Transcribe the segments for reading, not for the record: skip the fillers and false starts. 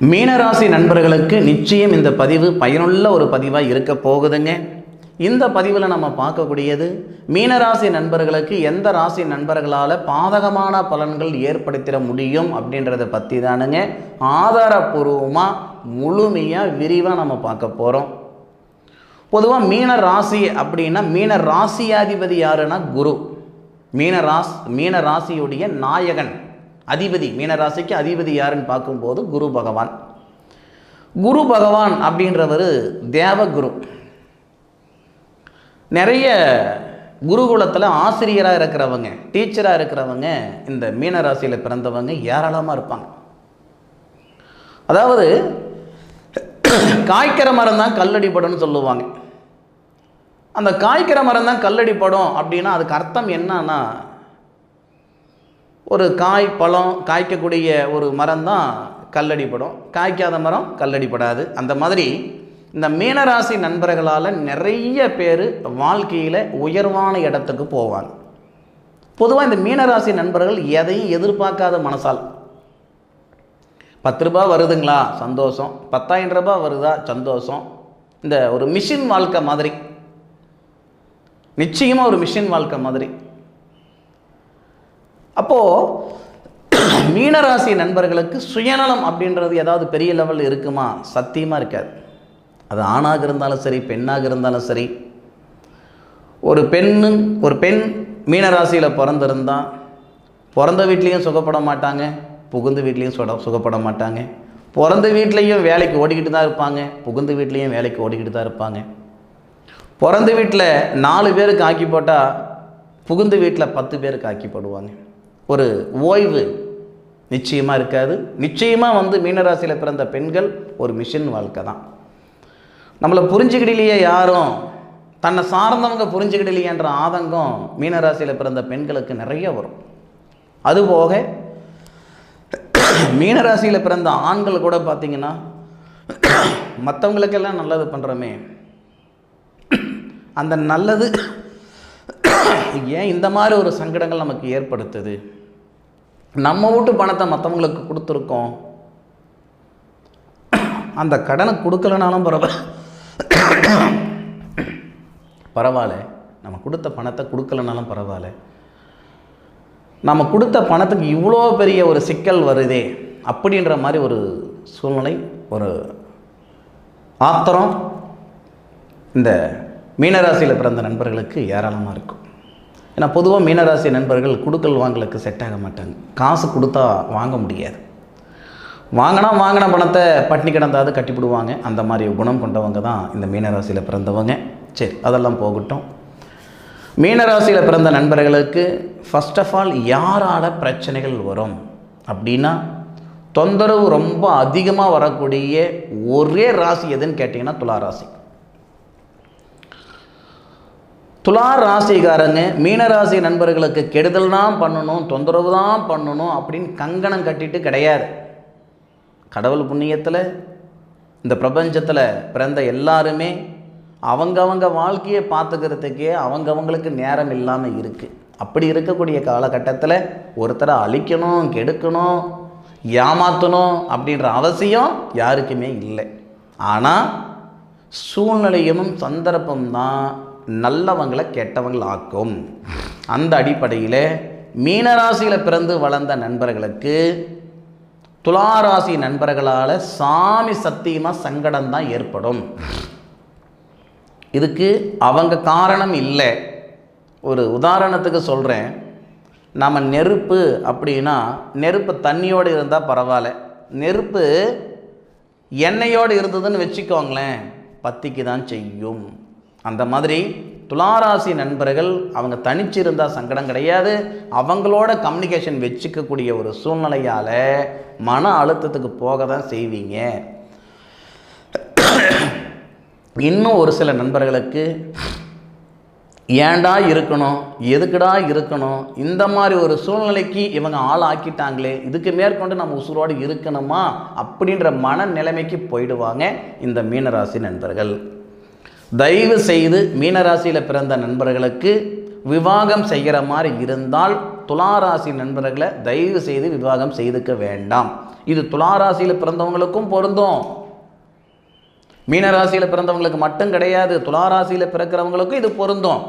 மீனராசி நண்பர்களுக்கு நிச்சயம் இந்த பதிவு பயனுள்ள ஒரு பதிவாக இருக்க போகுதுங்க. இந்த பதிவில் நம்ம பார்க்கக்கூடியது மீனராசி நண்பர்களுக்கு எந்த ராசி நண்பர்களால் பாதகமான பலன்கள் ஏற்படுத்திட முடியும் அப்படின்றத பற்றி தானுங்க ஆதாரபூர்வமாக முழுமையாக விரிவாக நம்ம பார்க்க போகிறோம். பொதுவாக மீன ராசி அப்படின்னா மீன ராசியாதிபதி யாருன்னா குரு. மீன ராசியுடைய நாயகன் அதிபதி, மீனராசிக்கு அதிபதி யாருன்னு பார்க்கும்போது குரு பகவான். குரு பகவான் அப்படின்றவர் தேவகுரு. நிறைய குருகுலத்தில் ஆசிரியராக இருக்கிறவங்க, டீச்சராக இருக்கிறவங்க இந்த மீனராசியில் பிறந்தவங்க ஏராளமாக இருப்பாங்க. அதாவது காய்க்கிற மரம் தான் கல்லடிப்படம்னு சொல்லுவாங்க. அந்த காய்க்கிற மரம் தான் கல்லடிப்படும் அப்படின்னா அதுக்கு அர்த்தம் என்னன்னா, ஒரு காய் பழம் காய்க்கக்கூடிய ஒரு மரம் தான் கல்லடிப்படும், காய்க்காத மரம் கல்லடிப்படாது. அந்த மாதிரி இந்த மீனராசி நண்பர்களால் நிறைய பேர் வாழ்க்கையில் உயர்வான இடத்துக்கு போவாங்க. பொதுவாக இந்த மீனராசி நண்பர்கள் எதையும் எதிர்பார்க்காத மனசால். 10 ரூபாய் வருதுங்களா சந்தோஷம், 10,000 ரூபாய் வருதா சந்தோஷம். இந்த ஒரு மிஷின் வாழ்க்கை மாதிரி, நிச்சயமாக ஒரு மிஷின் வாழ்க்கை மாதிரி. அப்போது மீனராசி நண்பர்களுக்கு சுயநலம் அப்படின்றது ஏதாவது பெரிய லெவலில் இருக்குமா? சத்தியமாக இருக்காது. அது ஆணாக இருந்தாலும் சரி, பெண்ணாக இருந்தாலும் சரி. ஒரு பெண் மீனராசியில் பிறந்திருந்தால் பிறந்த வீட்லேயும் சுகப்பட மாட்டாங்க, புகுந்த வீட்லேயும் சுகப்பட மாட்டாங்க. பிறந்த வீட்லேயும் வேலைக்கு ஓடிக்கிட்டு தான் இருப்பாங்க, புகுந்த வீட்லேயும் வேலைக்கு ஓடிக்கிட்டு தான் இருப்பாங்க. பிறந்த வீட்டில் 4 பேருக்கு ஆக்கி போட்டால் புகுந்த வீட்டில் 10 பேருக்கு ஆக்கி போடுவாங்க. ஒரு ஓய்வு நிச்சயமாக இருக்காது. நிச்சயமாக மீனராசியில் பிறந்த பெண்கள் ஒரு மிஷின் வாழ்க்கை தான். நம்மளை புரிஞ்சுக்கிடலையே, யாரும் தன்னை சார்ந்தவங்க புரிஞ்சுக்கிடலையேன்ற ஆதங்கம் மீனராசியில் பிறந்த பெண்களுக்கு நிறைய வரும். அதுபோக மீனராசியில் பிறந்த ஆண்கள் கூட பார்த்திங்கன்னா, மற்றவங்களுக்கெல்லாம் நல்லது பண்ணுறோமே, அந்த நல்லது ஏன் இந்த மாதிரி ஒரு சங்கடங்கள் நமக்கு ஏற்படுத்துது? நம்ம வீட்டு பணத்தை மற்றவங்களுக்கு கொடுத்துருக்கோம், அந்த கடனை கொடுக்கலனாலும் பரவாயில்ல, நம்ம கொடுத்த பணத்தை கொடுக்கலனாலும் பரவாயில்ல, நம்ம கொடுத்த பணத்துக்கு இவ்வளோ பெரிய ஒரு சிக்கல் வருதே அப்படின்ற மாதிரி ஒரு சூழ்நிலை, ஒரு ஆத்திரம் இந்த மீனராசியில் பிறந்த நண்பர்களுக்கு ஏராளமாக இருக்கும். ஏன்னா பொதுவாக மீனராசி நண்பர்கள் கொடுக்கல் வாங்கலுக்கு செட் ஆக மாட்டாங்க. காசு கொடுத்தா வாங்க முடியாது, வாங்கின பணத்தை பட்டினி கிடந்தாவது கட்டிவிடுவாங்க. அந்த மாதிரி குணம் கொண்டவங்க தான் இந்த மீனராசியில் பிறந்தவங்க. சரி, அதெல்லாம் போகட்டும். மீனராசியில் பிறந்த நண்பர்களுக்கு ஃபர்ஸ்ட் ஆஃப் ஆல் யாரால பிரச்சனைகள் வரும் அப்படின்னா, தொந்தரவு ரொம்ப அதிகமாக வரக்கூடிய ஒரே ராசி எதுன்னு கேட்டிங்கன்னா துளாராசி. துளாராசிக்காரங்க மீனராசி நண்பர்களுக்கு கெடுதல் தான் பண்ணணும், தொந்தரவு தான் பண்ணணும் அப்படின்னு கங்கணம் கட்டிட்டு கிடையாது. கடவுள் புண்ணியத்தில் இந்த பிரபஞ்சத்தில் பிறந்த எல்லாருமே அவங்கவங்க வாழ்க்கையை பார்த்துக்கிறதுக்கே அவங்கவங்களுக்கு நேரம் இல்லாமல் இருக்குது. அப்படி இருக்கக்கூடிய காலகட்டத்தில் ஒருத்தரை அழிக்கணும், கெடுக்கணும், ஏமாற்றணும் அப்படின்ற அவசியம் யாருக்குமே இல்லை. ஆனால் சூழ்நிலையும் சந்தர்ப்பம்தான் நல்லவங்களை கெட்டவங்கள் ஆக்கும். அந்த அடிப்படையில் மீனராசியில் பிறந்து வளர்ந்த நண்பர்களுக்கு துளாராசி நண்பர்களால் சாமி சத்தியமாக சங்கடம் தான் ஏற்படும். இதுக்கு அவங்க காரணம் இல்லை. ஒரு உதாரணத்துக்கு சொல்கிறேன். நம்ம நெருப்பு அப்படின்னா, நெருப்பு தண்ணியோடு இருந்தால் பரவாயில்ல, நெருப்பு எண்ணெயோடு இருந்ததுன்னு வச்சுக்கோங்களேன், பத்திக்கு தான் செய்யும். அந்த மாதிரி துளாராசி நண்பர்கள் அவங்க தனிச்சிருந்தால் சங்கடம் கிடையாது, அவங்களோட கம்யூனிகேஷன் வச்சுக்கக்கூடிய ஒரு சூழ்நிலையால் மன அழுத்தத்துக்கு போக தான் செய்வீங்க. இன்னும் ஒரு சில நண்பர்களுக்கு ஏண்டா இருக்கணும், எதுக்குடா இருக்கணும், இந்த மாதிரி ஒரு சூழ்நிலைக்கு இவங்க ஆளாக்கிட்டாங்களே, இதுக்கு மேற்கொண்டு நம்ம உசுரோடு இருக்கணுமா அப்படின்ற மனநிலைமைக்கு போயிடுவாங்க இந்த மீனராசி நண்பர்கள். தயவு செய்து மீனராசியில் பிறந்த நண்பர்களுக்கு விவாகம் செய்கிற மாதிரி இருந்தால் துளாராசி நண்பர்களை தயவு செய்து விவாகம் செய்துக்க வேண்டாம். இது துளாராசியில் பிறந்தவங்களுக்கும் பொருந்தும், மீனராசியில் பிறந்தவங்களுக்கு மட்டும் கிடையாது, துளாராசியில் பிறக்கிறவங்களுக்கும் இது பொருந்தும்.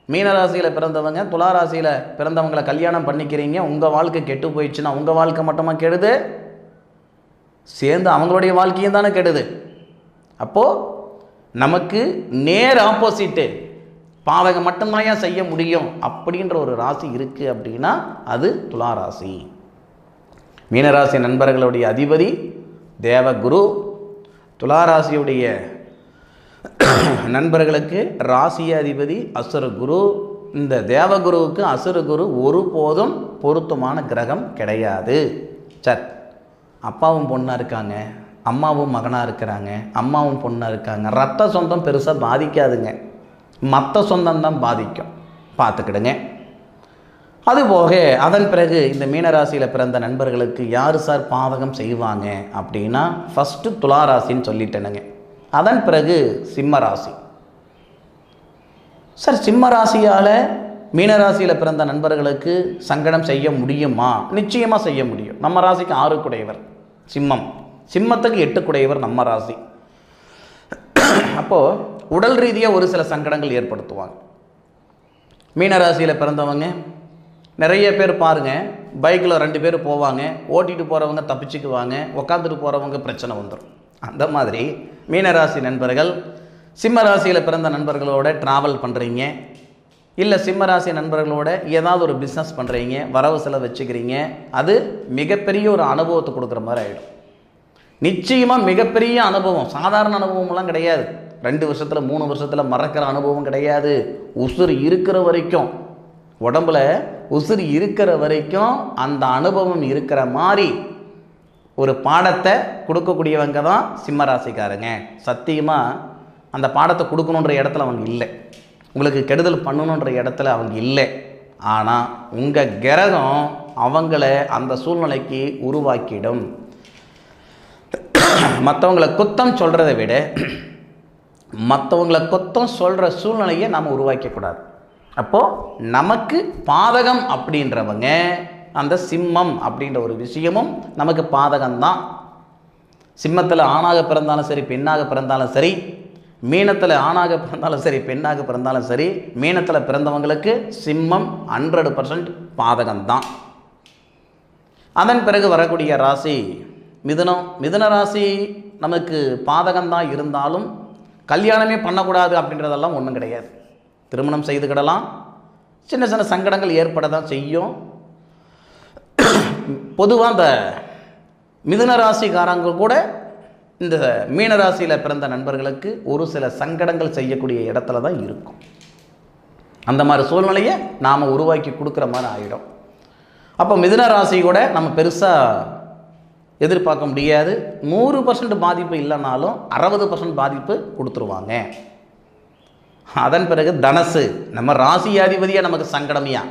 மீனராசியில் பிறந்தவங்க துளாராசியில் பிறந்தவங்களை கல்யாணம் பண்ணிக்கிறீங்க, உங்கள் வாழ்க்கை கெட்டு போயிடுச்சுன்னா உங்கள் வாழ்க்கை மட்டுமா கெடுது, சேர்ந்து அவங்களுடைய வாழ்க்கையும் தானே கெடுது. அப்போது நமக்கு நேர் ஆப்போசிட்டு பாதகம் மட்டும்தான் ஏன் செய்ய முடியும் அப்படின்ற ஒரு ராசி இருக்குது அப்படின்னா அது துளாராசி. மீனராசி நண்பர்களுடைய அதிபதி தேவகுரு. துளாராசியுடைய நண்பர்களுக்கு ராசி அதிபதி அசுரகுரு. இந்த தேவகுருவுக்கு அசுரகுரு ஒருபோதும் பொருத்தமான கிரகம் கிடையாது. சார், அப்பாவும் பொண்ணாக இருக்காங்க, அம்மாவும் மகனாக இருக்கிறாங்க, அம்மாவும் பொண்ணாக இருக்காங்க, ரத்த சொந்தம் பெருசாக பாதிக்காதுங்க, மற்ற சொந்தம் தான் பாதிக்கும், பார்த்துக்கிடுங்க. அதுபோக அதன் பிறகு இந்த மீனராசியில் பிறந்த நண்பர்களுக்கு யார் சார் பாதகம் செய்வாங்க அப்படின்னா ஃபஸ்ட்டு துளாராசின்னு சொல்லிட்டேனுங்க. அதன் பிறகு சிம்மராசி. சார், சிம்மராசியால் மீனராசியில் பிறந்த நண்பர்களுக்கு சங்கடம் செய்ய முடியுமா? நிச்சயமாக செய்ய முடியும். நம்ம ராசிக்கு 6 குடையவர் சிம்மம், சிம்மத்துக்கு 8 குடையவர் நம்ம ராசி. அப்போது உடல் ரீதியாக ஒரு சில சங்கடங்கள் ஏற்படுத்துவாங்க. மீனராசியில் பிறந்தவங்க நிறைய பேர் பாருங்கள், பைக்கில் 2 பேர் போவாங்க, ஓட்டிகிட்டு போகிறவங்க தப்பிச்சுக்குவாங்க, உக்காந்துட்டு போகிறவங்க பிரச்சனை வந்துடும். அந்த மாதிரி மீனராசி நண்பர்கள் சிம்மராசியில் பிறந்த நண்பர்களோட ட்ராவல் பண்ணுறீங்க, இல்லை சிம்மராசி நண்பர்களோட ஏதாவது ஒரு பிஸ்னஸ் பண்ணுறீங்க, வரவு செலவு வச்சுக்கிறீங்க, அது மிகப்பெரிய ஒரு அனுபவத்தை கொடுக்குற மாதிரி ஆகிடும். நிச்சயமாக மிகப்பெரிய அனுபவம், சாதாரண அனுபவம்லாம் கிடையாது. 2 வருஷத்தில் 3 வருஷத்தில் மறக்கிற அனுபவம் கிடையாது. உசுறு இருக்கிற வரைக்கும், உடம்புல உசுறு இருக்கிற வரைக்கும் அந்த அனுபவம் இருக்கிற மாதிரி ஒரு பாடத்தை கொடுக்கக்கூடியவங்க தான் சிம்மராசிக்காரங்க. சத்தியமாக அந்த பாடத்தை கொடுக்கணுன்ற இடத்துல அவங்க இல்லை, உங்களுக்கு கெடுதல் பண்ணணுன்ற இடத்துல அவங்க இல்லை. ஆனால் உங்கள் கிரகம் அவங்கள அந்த சூழ்நிலைக்கு உருவாக்கிடும். மற்றவங்களை குத்தம் சொல்கிறத விட மற்றவங்களை குத்தம் சொல்கிற சூழ்நிலையை நாம் உருவாக்கக்கூடாது. அப்போது நமக்கு பாதகம் அப்படின்றவங்க அந்த சிம்மம் அப்படின்ற ஒரு விஷயமும் நமக்கு பாதகம்தான். சிம்மத்தில் ஆணாக பிறந்தாலும் சரி, பெண்ணாக பிறந்தாலும் சரி, மீனத்தில் ஆணாக பிறந்தாலும் சரி, பெண்ணாக பிறந்தாலும் சரி, மீனத்தில் பிறந்தவங்களுக்கு சிம்மம் 100% பாதகம்தான். அதன் பிறகு வரக்கூடிய ராசி மிதுனம். மிதுன ராசி நமக்கு பாதகம்தான் இருந்தாலும் கல்யாணமே பண்ணக்கூடாது அப்படின்றதெல்லாம் ஒன்றும் கிடையாது. திருமணம் செய்துக்கிடலாம், சின்ன சின்ன சங்கடங்கள் ஏற்பட தான் செய்யும். பொதுவாக இந்த மிதுன ராசிக்காரங்க கூட இந்த மீனராசியில் பிறந்த நண்பர்களுக்கு ஒரு சில சங்கடங்கள் செய்யக்கூடிய இடத்துல தான் இருக்கும். அந்த மாதிரி சூழ்நிலையை நாம் உருவாக்கி கொடுக்குற மாதிரி ஆகிடும். அப்போ மிதுன ராசி கூட நம்ம பெருசாக எதிர்பார்க்க முடியாது. 100% பாதிப்பு இல்லைனாலும் 60% பாதிப்பு கொடுத்துருவாங்க. அதன் பிறகு தனசு. நம்ம ராசியாதிபதியாக நமக்கு சங்கடமையா?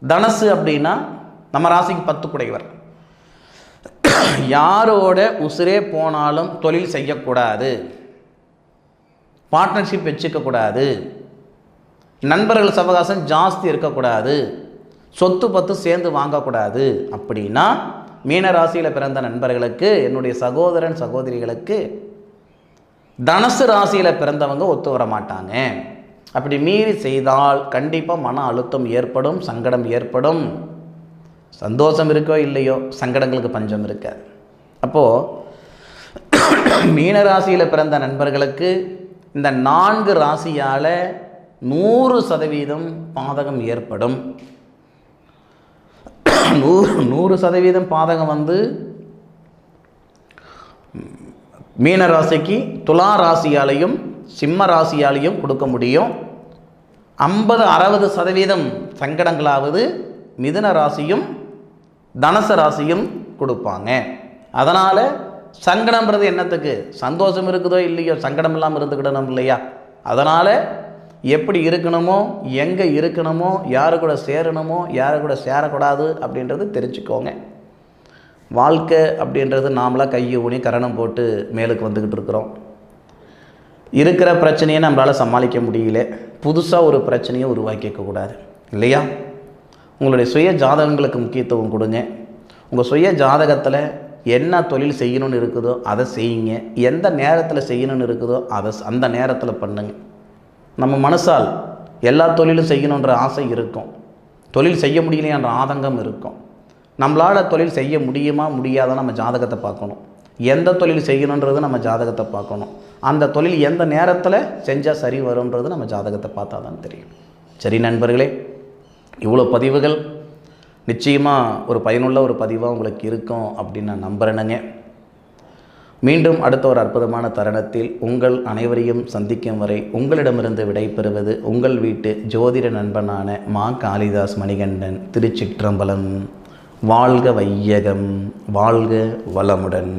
தனசு அப்படின்னா நம்ம ராசிக்கு 10 குடையவர். யாரோட உசுரே போனாலும் தொழில் செய்யக்கூடாது, பார்ட்னர்ஷிப் வச்சுக்கக்கூடாது, நண்பர்கள் சவகாசம் ஜாஸ்தி இருக்கக்கூடாது, சொத்து பத்து சேர்ந்து வாங்கக்கூடாது அப்படின்னா மீனராசியில் பிறந்த நண்பர்களுக்கு, என்னுடைய சகோதரன் சகோதரிகளுக்கு தனுசு ராசியில் பிறந்தவங்க ஒத்து வர மாட்டாங்க. அப்படி மீறி செய்தால் கண்டிப்பாக மன அழுத்தம் ஏற்படும், சங்கடம் ஏற்படும். சந்தோஷம் இருக்கோ இல்லையோ, சங்கடங்களுக்கு பஞ்சம் இருக்காது. அப்போது மீனராசியில் பிறந்த நண்பர்களுக்கு இந்த 4 ராசியால் 100% பாதகம் ஏற்படும். 100% பாதகம் வந்து மீன ராசிக்கு துலா ராசியாலையும் சிம்ம ராசியாலையும் கொடுக்க முடியும். 50-60% சங்கடங்களாவது மிதுன ராசியும் தனுசு ராசியும் கொடுப்பாங்க. அதனால் சங்கடம்ன்றது என்னத்துக்கு? சந்தோஷம் இருக்குதோ இல்லையோ, சங்கடம் இல்லாமல் இருந்துக்கிடணும் இல்லையா? அதனால் எப்படி இருக்கணுமோ, எங்கே இருக்கணுமோ, யாரு கூட சேரணுமோ, யாரு கூட சேரக்கூடாது அப்படின்றது தெரிஞ்சுக்கோங்க. வாழ்க்கை அப்படின்றது நாமளாக கையை ஊனி கரணம் போட்டு மேலுக்கு வந்துக்கிட்டு இருக்கிறோம். இருக்கிற பிரச்சனையை நம்மளால் சமாளிக்க முடியல, புதுசாக ஒரு பிரச்சனையை உருவாக்கிக்கக்கூடாது. இல்லையா? உங்களுடைய சுய ஜாதகங்களுக்கு முக்கியத்துவம் கொடுங்க. உங்கள் சுய ஜாதகத்தில் என்ன தொழில் செய்யணும்னு இருக்குதோ அதை செய்யுங்க. எந்த நேரத்தில் செய்யணும்னு இருக்குதோ அதை அந்த நேரத்தில் பண்ணுங்க. நம்ம மனசால் எல்லா தொழிலும் செய்யணுன்ற ஆசை இருக்கும், தொழில் செய்ய முடியலையான்ற ஆதங்கம் இருக்கும். நம்மளால் தொழில் செய்ய முடியுமா முடியாத நம்ம ஜாதகத்தை பார்க்கணும். எந்த தொழில் செய்யணுன்றது நம்ம ஜாதகத்தை பார்க்கணும். அந்த தொழில் எந்த நேரத்தில் செஞ்சால் சரி வரும்ன்றது நம்ம ஜாதகத்தை பார்த்தா தான் தெரியும். சரி நண்பர்களே, இவ்வளோ பதிவுகள் நிச்சயமாக ஒரு பயனுள்ள ஒரு பதிவாக உங்களுக்கு இருக்கும் அப்படின்னு நான் நம்புகிறேனுங்க. மீண்டும் அடுத்த ஒரு அற்புதமான தருணத்தில் உங்கள் அனைவரையும் சந்திக்கும் வரை உங்களிடமிருந்து விடைபெறுவது உங்கள் வீட்டு ஜோதிட நண்பனான மா காளிதாஸ் மணிகண்டன். திருச்சிற்றம்பலம். வாழ்க வையகம், வாழ்க வளமுடன்.